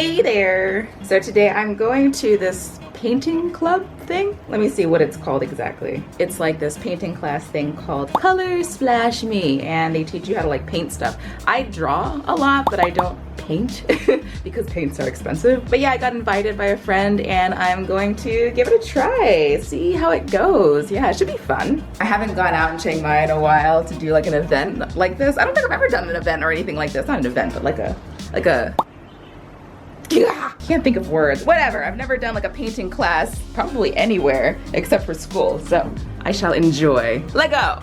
Hey there! So today I'm going to this painting club thing. Let me see what it's called exactly. It's like this painting class thing called Color Splash Me, and they teach you how to like paint stuff. I draw a lot, but I don't paint because paints are expensive. But yeah, I got invited by a friend and I'm going to give it a try, see how it goes. Yeah, it should be fun. I haven't gone out in Chiang Mai in a while to do like an event like this. I don't think I've ever done an event or anything like this. Not an event, but like a can't think of words. Whatever. I've never done like a painting class probably anywhere except for school. So I shall enjoy. Let go.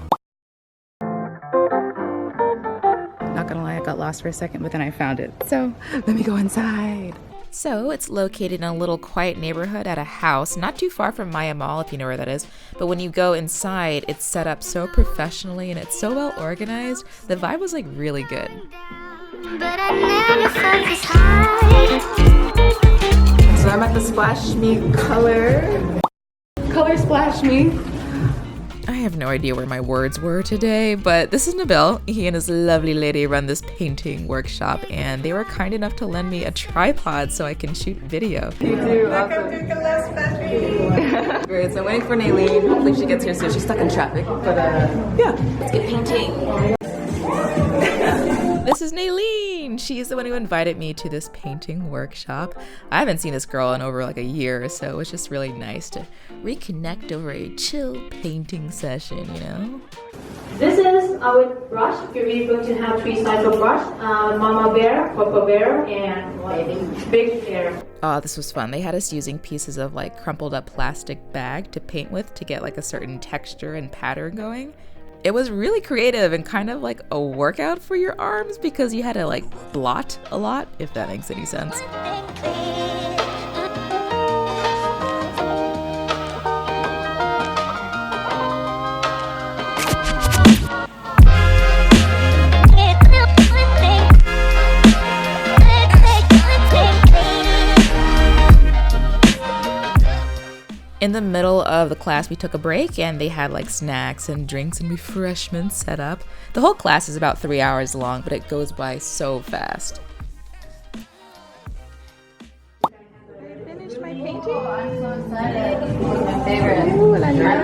Not gonna lie, I got lost for a second, but then I found it. So let me go inside. So it's located in a little quiet neighborhood at a house, not too far from Maya Mall if you know where that is. But when you go inside, it's set up so professionally and it's so well organized. The vibe was like really good. But I never felt this high. So I'm at the Splash Me Color Splash Me. I have no idea where my words were today, but this is Nabil. He and his lovely lady run this painting workshop, and they were kind enough to lend me a tripod so I can shoot video. You do, awesome. Great, so I'm waiting for Naylene. Hopefully she gets here soon. She's stuck in traffic, but yeah, let's get painting. This is Naylene. She's the one who invited me to this painting workshop. I haven't seen this girl in over like a year, so it was just really nice to reconnect over a chill painting session, you know? This is our brush. We're going to have three types of brush. Mama bear, Papa bear, and big bear. Oh, this was fun. They had us using pieces of like crumpled up plastic bag to paint with to get like a certain texture and pattern going. It was really creative and kind of like a workout for your arms because you had to like blot a lot, if that makes any sense. In the middle of the class, we took a break and they had like snacks and drinks and refreshments set up. The whole class is about 3 hours long, but it goes by so fast. Finish my painting. I'm so excited. This is my favorite. Ooh, la la.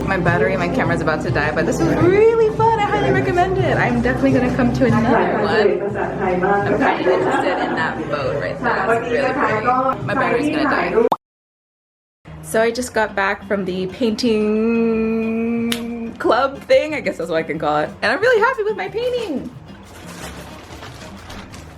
My battery, my camera's about to die, but this was really fun. I highly recommend it. I'm definitely gonna come to another one. I'm kind of interested in that boat right there. That's really pretty. My battery's gonna die. So I just got back from the painting club thing, I guess that's what I can call it. And I'm really happy with my painting.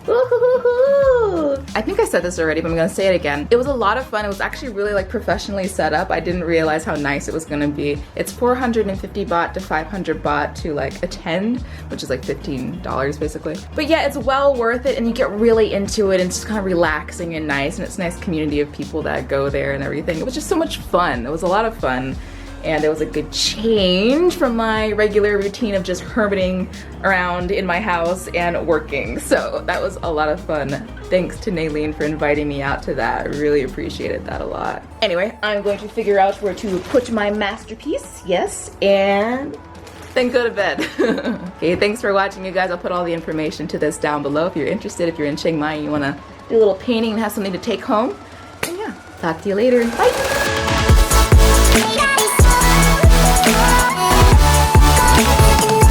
Woo-hoo-hoo-hoo. I think I said this already, but I'm gonna say it again. It was a lot of fun. It was actually really like professionally set up. I didn't realize how nice it was gonna be. It's 450 baht to 500 baht to like attend, which is like $15 basically. But yeah, it's well worth it and you get really into it and it's just kind of relaxing and nice, and it's a nice community of people that go there and everything. It was just so much fun. It was a lot of fun. And it was a good change from my regular routine of just hermiting around in my house and working. So that was a lot of fun. Thanks to Naylene for inviting me out to that. I really appreciated that a lot. Anyway, I'm going to figure out where to put my masterpiece, yes, and then go to bed. Okay, thanks for watching, you guys. I'll put all the information to this down below if you're interested, if you're in Chiang Mai and you wanna do a little painting and have something to take home. And yeah, talk to you later. Bye!